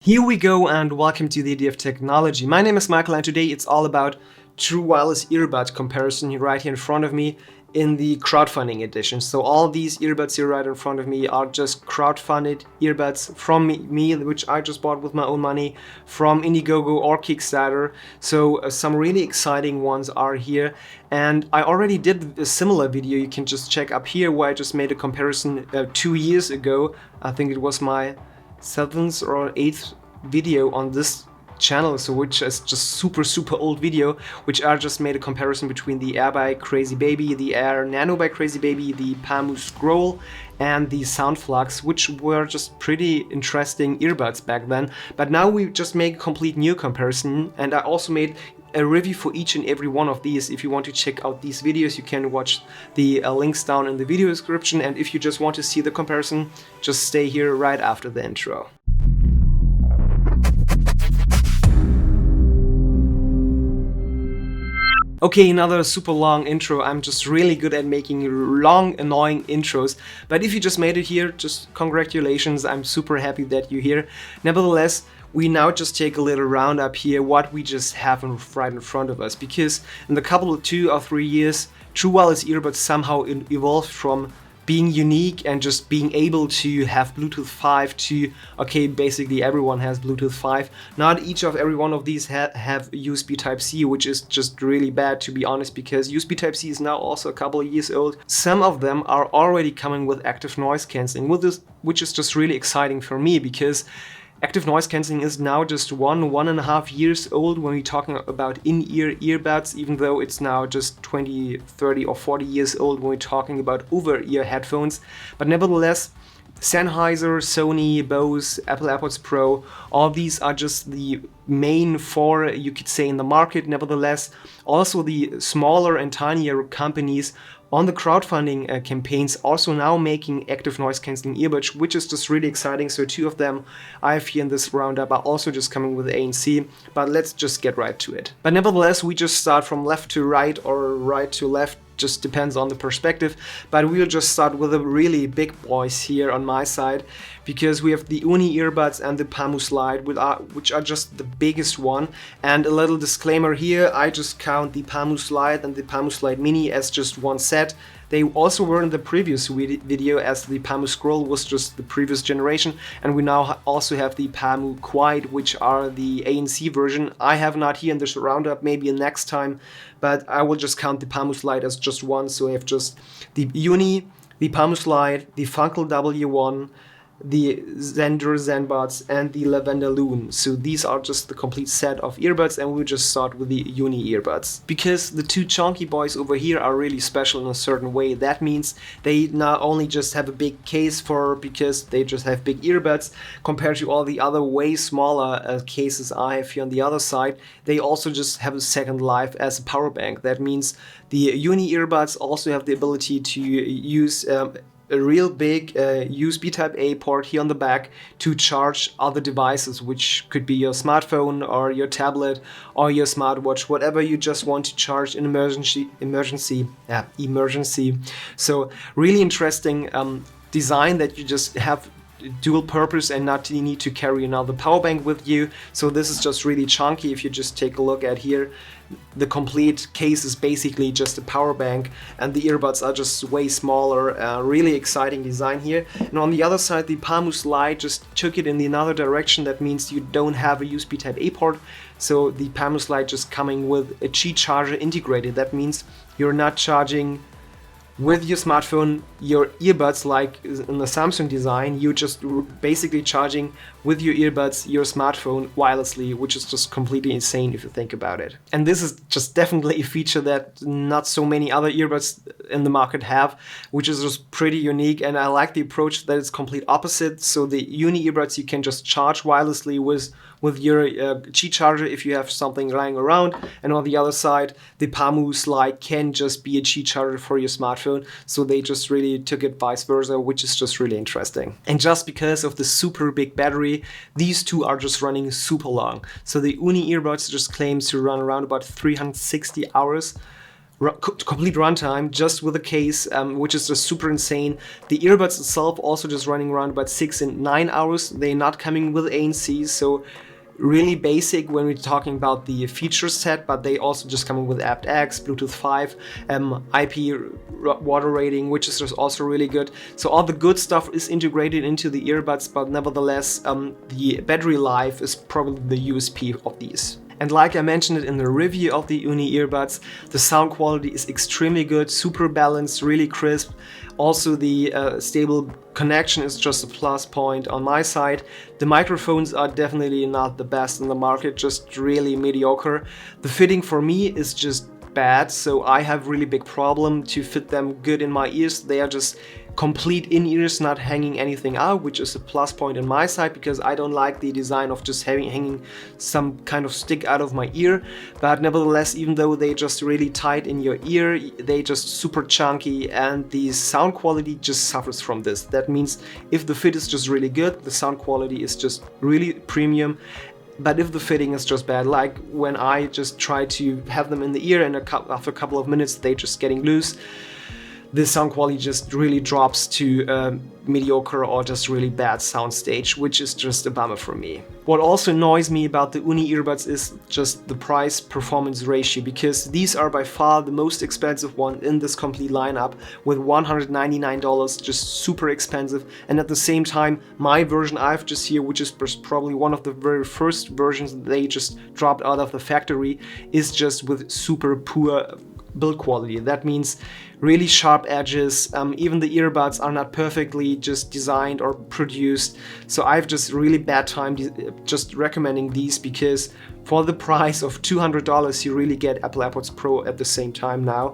Here we go and welcome to the Idea of Technology. My name is Michael and today it's all about true wireless earbud comparison right here in front of me in the crowdfunding edition. So all these earbuds here right in front of me are just crowdfunded earbuds from me, which I just bought with my own money from Indiegogo or Kickstarter. So some really exciting ones are here. And I already did a similar video you can just check up here where I just made a comparison 2 years ago. I think it was my 7th or 8th video on this channel, so which is just super old video, which I just made a comparison between the Air by Crazy Baby, the Air Nano by Crazy Baby, the PAMU Scroll and the Soundflux, which were just pretty interesting earbuds back then. But now we just make a complete new comparison, and I also made a review for each and every one of these. If you want to check out these videos, you can watch the links down in the video description, and if you just want to see the comparison, just stay here right after the intro. Okay, another super long intro. I'm just really good at making long, annoying intros. But if you just made it here, just congratulations. I'm super happy that you're here. Nevertheless, we now just take a little roundup here what we just have right in front of us. Because in the couple of 2 or 3 years, true wireless earbuds somehow evolved from being unique and just being able to have Bluetooth 5 to, okay, basically everyone has Bluetooth 5. Not each of every one of these have USB Type-C, which is just really bad, to be honest, because USB Type-C is now also a couple of years old. Some of them are already coming with active noise cancelling, which is just really exciting for me, because active noise cancelling is now just 1.5 years old when we're talking about in-ear earbuds, even though it's now just 20, 30 or 40 years old when we're talking about over-ear headphones. But nevertheless, Sennheiser, Sony, Bose, Apple AirPods Pro, all these are just the main 4, you could say, in the market. Nevertheless, also the smaller and tinier companies on the crowdfunding campaigns also now making active noise cancelling earbuds, which is just really exciting. So 2 of them I have here in this roundup are also just coming with ANC, but let's just get right to it. But nevertheless, we just start from left to right or right to left, just depends on the perspective, but we'll just start with the really big boys here on my side, because we have the Uni earbuds and the PAMU Slide, which are just the biggest one. And a little disclaimer here, I just count the PAMU Slide and the PAMU Slide Mini as just one set. They also were in the previous video, as the PAMU Scroll was just the previous generation, and we now also have the PAMU Quad, which are the ANC version. I have not here in this roundup, maybe next time, but I will just count the PAMU Slide as just one. So I have just the Uni, the PAMU Slide, the Funcle W1, the Zendure ZenPods and the Lavanda Lune. So these are just the complete set of earbuds, and we'll just start with the Uni earbuds. Because the 2 chunky boys over here are really special in a certain way. That means they not only just have a big case because they just have big earbuds compared to all the other way smaller cases I have here on the other side, they also just have a second life as a power bank. That means the Uni earbuds also have the ability to use a real big USB Type-A port here on the back to charge other devices, which could be your smartphone or your tablet or your smartwatch, whatever you just want to charge in emergency. So really interesting design that you just have dual purpose and not need to carry another power bank with you. So this is just really chunky. If you just take a look at here, the complete case is basically just a power bank, and the earbuds are just way smaller. Really exciting design here. And on the other side, the PAMU Slide just took it in the another direction. That means you don't have a USB Type-A port, so the PAMU Slide just coming with a Qi charger integrated. That means you're not charging with your smartphone your earbuds like in the Samsung design. You're just basically charging with your earbuds your smartphone wirelessly, which is just completely insane if you think about it. And this is just definitely a feature that not so many other earbuds in the market have, which is just pretty unique. And I like the approach that it's complete opposite. So the Uni earbuds you can just charge wirelessly with your Qi charger if you have something lying around, and on the other side the PAMU Slide can just be a Qi charger for your smartphone. So they just really took it vice versa, which is just really interesting. And just because of the super big battery, these 2 are just running super long. So the Uni earbuds just claims to run around about 360 hours complete runtime just with a case, which is just super insane. The earbuds itself also just running around about 6 and 9 hours. They're not coming with ANC, so really basic when we're talking about the feature set, but they also just come with aptX, Bluetooth 5, IP water rating, which is just also really good. So all the good stuff is integrated into the earbuds, but nevertheless, the battery life is probably the USP of these. And like I mentioned it in the review of the Uni earbuds, the sound quality is extremely good, super balanced, really crisp. Also the stable connection is just a plus point on my side. The microphones are definitely not the best in the market, just really mediocre. The fitting for me is just bad, so I have really big problem to fit them good in my ears. They are just complete in-ears, not hanging anything out, which is a plus point on my side because I don't like the design of just hanging some kind of stick out of my ear. But nevertheless, even though they just really tight in your ear, they just super chunky, and the sound quality just suffers from this. That means if the fit is just really good, the sound quality is just really premium. But if the fitting is just bad, like when I just try to have them in the ear and after a couple of minutes they just getting loose, the sound quality just really drops to mediocre or just really bad sound stage, which is just a bummer for me. What also annoys me about the Uni earbuds is just the price-performance ratio, because these are by far the most expensive one in this complete lineup with $199, just super expensive. And at the same time, my version I've just here, which is probably one of the very first versions they just dropped out of the factory, is just with super poor build quality. That means really sharp edges. Even the earbuds are not perfectly just designed or produced. So I've just really bad time just recommending these, because for the price of $200 you really get Apple AirPods Pro at the same time now,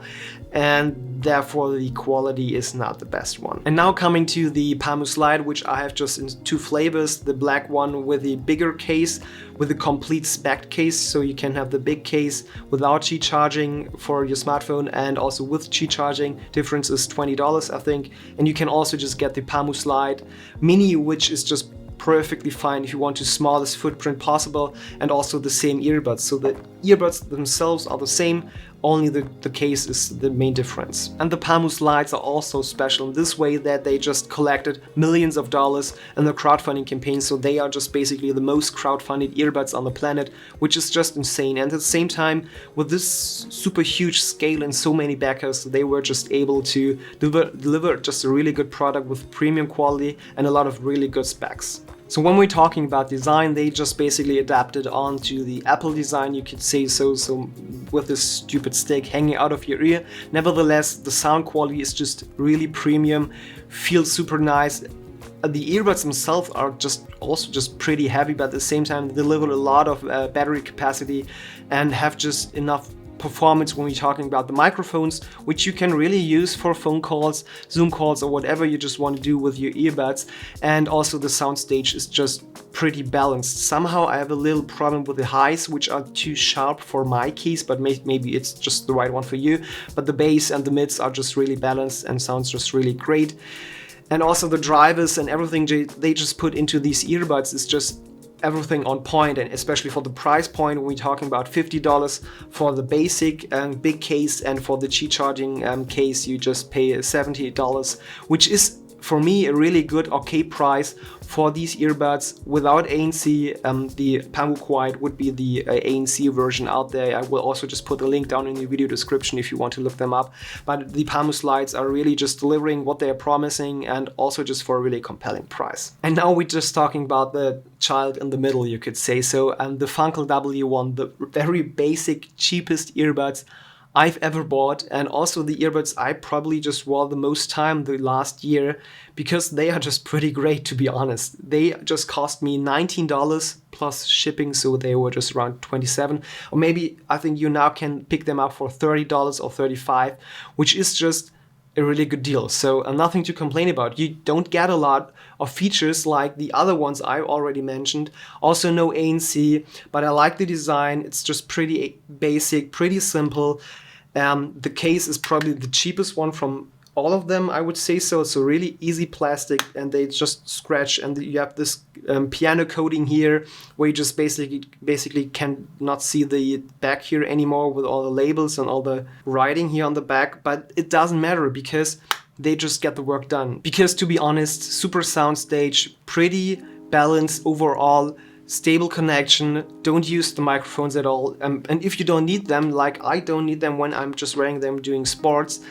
and therefore the quality is not the best one. And now coming to the PAMU Slide, which I have just in two flavors, the black one with the bigger case with a complete spec case, so you can have the big case without Qi charging for your smartphone and also with Qi charging. Difference is $20 I think, and you can also just get the PAMU Slide Mini, which is just perfectly fine if you want to smallest footprint possible, and also the same earbuds. So the earbuds themselves are the same, only the case is the main difference. And the PAMU Slides are also special in this way that they just collected millions of dollars in the crowdfunding campaign, so they are just basically the most crowdfunded earbuds on the planet, which is just insane. And at the same time, with this super huge scale and so many backers, they were just able to deliver just a really good product with premium quality and a lot of really good specs. So when we're talking about design, they just basically adapted onto the Apple design, you could say so with this stupid stick hanging out of your ear. Nevertheless, the sound quality is just really premium, feels super nice. The earbuds themselves are also just pretty heavy, but at the same time they deliver a lot of battery capacity and have just enough performance when we're talking about the microphones, which you can really use for phone calls, Zoom calls, or whatever you just want to do with your earbuds. And also the sound stage is just pretty balanced. Somehow I have a little problem with the highs, which are too sharp for my case, but maybe it's just the right one for you. But the bass and the mids are just really balanced and sounds just really great. And also the drivers and everything they just put into these earbuds is just everything on point, and especially for the price point when we're talking about $50 for the basic big case, and for the Qi charging case you just pay $70, which is for me a really good okay price for these earbuds without ANC. The PAMU Quiet would be the ANC version out there. I will also just put a link down in the video description if you want to look them up. But the PAMU Slides are really just delivering what they are promising, and also just for a really compelling price. And now we're just talking about the child in the middle, you could say so, and the Funcle W1, the very basic cheapest earbuds I've ever bought, and also the earbuds I probably just wore the most time the last year, because they are just pretty great, to be honest. They just cost me $19 plus shipping, so they were just around $27, or maybe I think you now can pick them up for $30 or $35, which is just a really good deal. So nothing to complain about. You don't get a lot of features like the other ones I already mentioned. Also no ANC, but I like the design. It's just pretty basic, pretty simple. The case is probably the cheapest one from all of them, I would say so. So really easy plastic, and they just scratch, and you have this piano coating here where you just basically can not see the back here anymore with all the labels and all the writing here on the back, but it doesn't matter because they just get the work done. Because to be honest, super soundstage, pretty balanced overall, stable connection, don't use the microphones at all, and if you don't need them, like I don't need them when I'm just wearing them doing sports,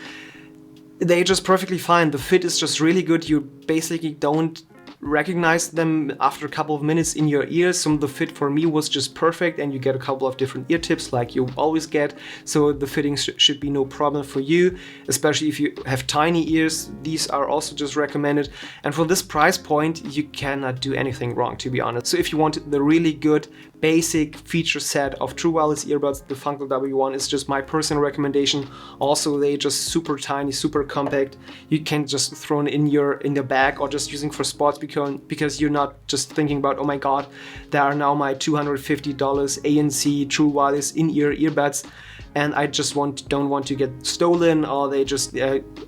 they're just perfectly fine. The fit is just really good. You basically don't recognize them after a couple of minutes in your ears. So the fit for me was just perfect, and you get a couple of different ear tips like you always get. So the fitting should be no problem for you, especially if you have tiny ears. These are also just recommended. And for this price point, you cannot do anything wrong, to be honest. So if you want the really good basic feature set of true wireless earbuds, the Funcle W1 is just my personal recommendation. Also, they just super tiny, super compact. You can just throw it in your bag or just using for sports because you're not just thinking about, oh my god, there are now my $250 ANC true wireless in-ear earbuds, and I just don't want to get stolen, or they just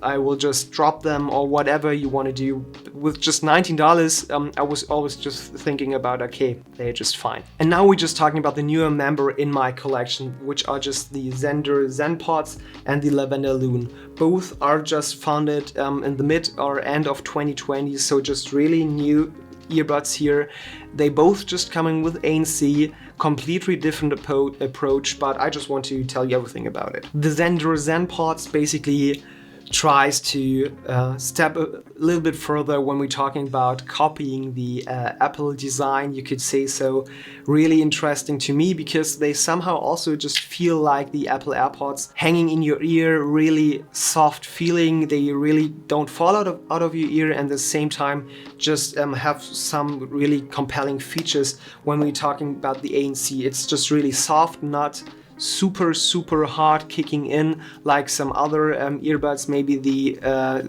I will just drop them, or whatever you want to do. With just $19, I was always just thinking about, okay, they're just fine. And now we're just talking about the newer member in my collection, which are just the Zendure ZenPods and the Lavanda Lune. Both are just founded in the mid or end of 2020, so just really new earbuds here. They both just coming with ANC, completely different approach, but I just want to tell you everything about it. The Zendure ZenPods basically tries to step a little bit further when we're talking about copying the Apple design, you could say so. Really interesting to me because they somehow also just feel like the Apple AirPods, hanging in your ear, really soft feeling. They really don't fall out of your ear, and at the same time just have some really compelling features when we're talking about the ANC. It's just really soft, not super hard kicking in like some other earbuds, maybe the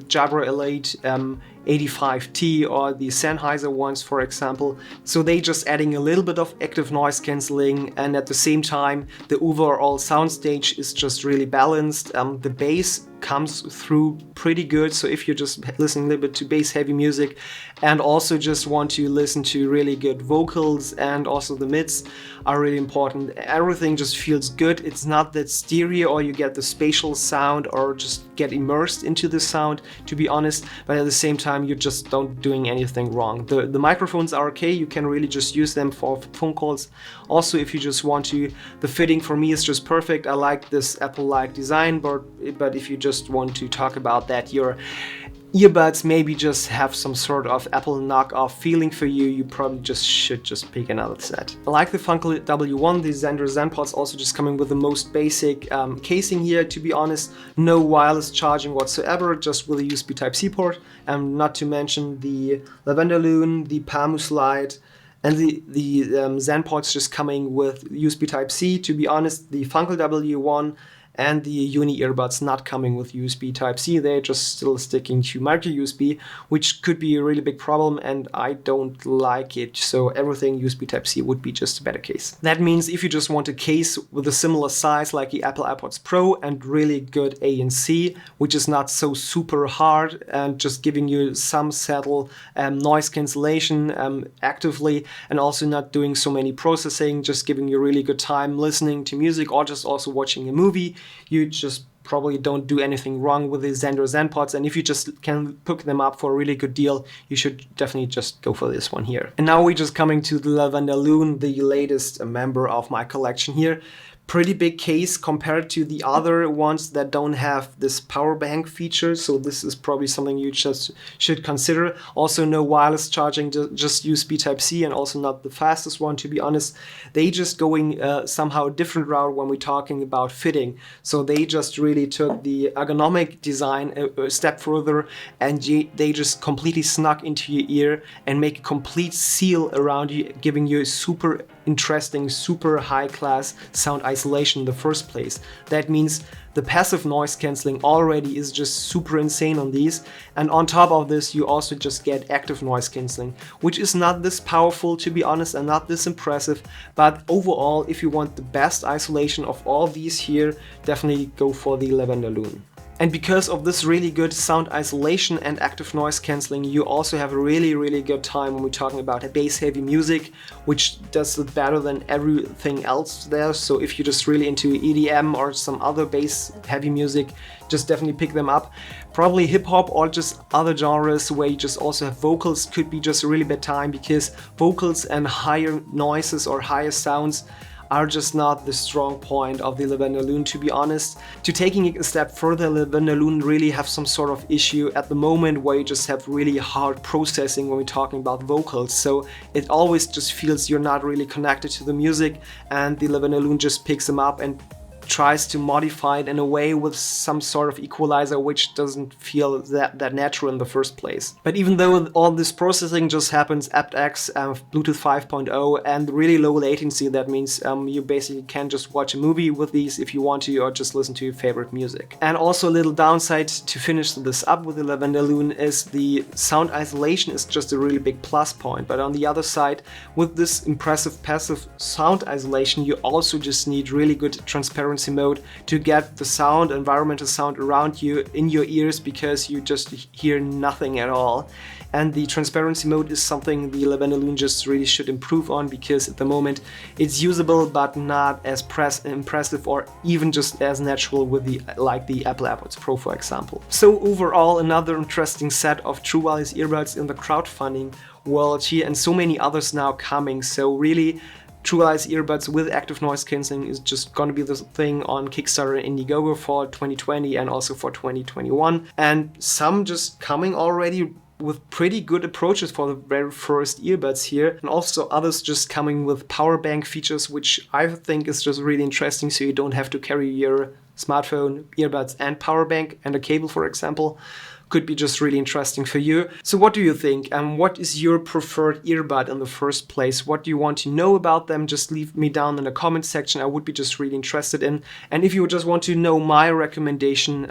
Jabra Elite 85T or the Sennheiser ones, for example. So they just adding a little bit of active noise cancelling, and at the same time the overall soundstage is just really balanced. The bass comes through pretty good, so if you're just listening a little bit to bass heavy music and also just want to listen to really good vocals, and also the mids are really important, everything just feels good. It's not that stereo or you get the spatial sound or just get immersed into the sound, to be honest, but at the same time you just don't doing anything wrong. The microphones are okay, you can really just use them for phone calls. Also, if you just want to, the fitting for me is just perfect. I like this Apple-like design, but if you just want to talk about that, your earbuds maybe just have some sort of Apple knockoff feeling for you, you probably just should just pick another set. Like the Funcle W1, the Zendure ZenPods also just coming with the most basic casing here, to be honest. No wireless charging whatsoever, just with a USB Type-C port, and not to mention the Lavanda Lune, the PAMU Slide, and the ZenPods just coming with USB Type-C. To be honest, the Funcle W1 and the Uni earbuds not coming with USB Type-C, they're just still sticking to micro USB, which could be a really big problem, and I don't like it. So everything USB Type-C would be just a better case. That means if you just want a case with a similar size like the Apple AirPods Pro and really good ANC, which is not so super hard and just giving you some subtle noise cancellation actively, and also not doing so many processing, just giving you really good time listening to music or just also watching a movie, you just probably don't do anything wrong with the Zendure ZenPods, and if you just can pick them up for a really good deal, you should definitely just go for this one here. And now we're just coming to the Lavanda Lune, the latest member of my collection here. Pretty big case compared to the other ones that don't have this power bank feature, so this is probably something you just should consider. Also no wireless charging, just USB Type-C, and also not the fastest one, to be honest. They just going somehow a different route when we're talking about fitting. So they just really took the ergonomic design a step further, and they just completely snuck into your ear and make a complete seal around you, giving you a super interesting, super high-class sound isolation in the first place. That means the passive noise cancelling already is just super insane on these, and on top of this you also just get active noise cancelling, which is not this powerful, to be honest, and not this impressive, but overall, if you want the best isolation of all these here, definitely go for the Lavanda Lune. And because of this really good sound isolation and active noise cancelling, you also have a really good time when we're talking about bass heavy music, which does it better than everything else there. So if you're just really into EDM or some other bass heavy music, just definitely pick them up. Probably hip hop or just other genres where you just also have vocals could be just a really bad time, because vocals and higher noises or higher sounds are just not the strong point of the Lavanda Lune, to be honest. To taking it a step further, Lavanda Lune really have some sort of issue at the moment where you just have really hard processing when we're talking about vocals. So it always just feels you're not really connected to the music, and the Lavanda Lune just picks them up and tries to modify it in a way with some sort of equalizer which doesn't feel that natural in the first place. But even though all this processing just happens aptX, Bluetooth 5.0 and really low latency, that means you basically can just watch a movie with these if you want to, or just listen to your favorite music. And also a little downside to finish this up with the Lavanda Lune is the sound isolation is just a really big plus point. But on the other side, with this impressive passive sound isolation, you also just need really good transparency mode to get the sound, environmental sound around you in your ears, because you just hear nothing at all. And the transparency mode is something the Lavanda Lune just really should improve on, because at the moment it's usable but not as impressive or even just as natural with the Apple AirPods Pro, for example. So overall, another interesting set of true wireless earbuds in the crowdfunding world here, and so many others now coming. So really, true wireless earbuds with active noise cancelling is just going to be the thing on Kickstarter and Indiegogo for 2020 and also for 2021. And some just coming already with pretty good approaches for the very first earbuds here, and also others just coming with power bank features, which I think is just really interesting, so you don't have to carry your smartphone, earbuds and power bank and a cable, for example. Could be just really interesting for you. So what do you think? What is your preferred earbud in the first place? What do you want to know about them? Just leave me down in the comment section. I would be just really interested in. And if you just want to know my recommendation,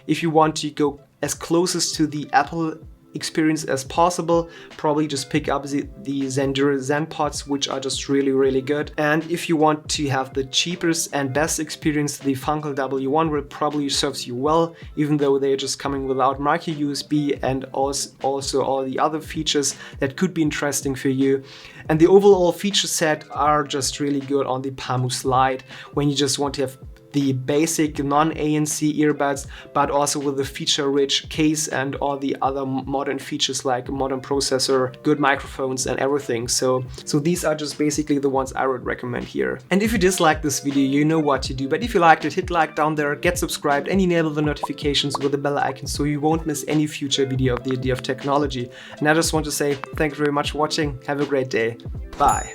if you want to go as closest to the Apple experience as possible, probably just pick up the Zendure ZenPods, which are just really good. And if you want to have the cheapest and best experience, the Funcle W1 will probably serves you well, even though they're just coming without micro USB and also all the other features that could be interesting for you. And the overall feature set are just really good on the PAMU Slide, when you just want to have the basic non-ANC earbuds, but also with the feature-rich case and all the other modern features like modern processor, good microphones and everything. So these are just basically the ones I would recommend here. And if you disliked this video, you know what to do. But if you liked it, hit like down there, get subscribed and enable the notifications with the bell icon so you won't miss any future video of the idea of technology. And I just want to say thank you very much for watching. Have a great day. Bye.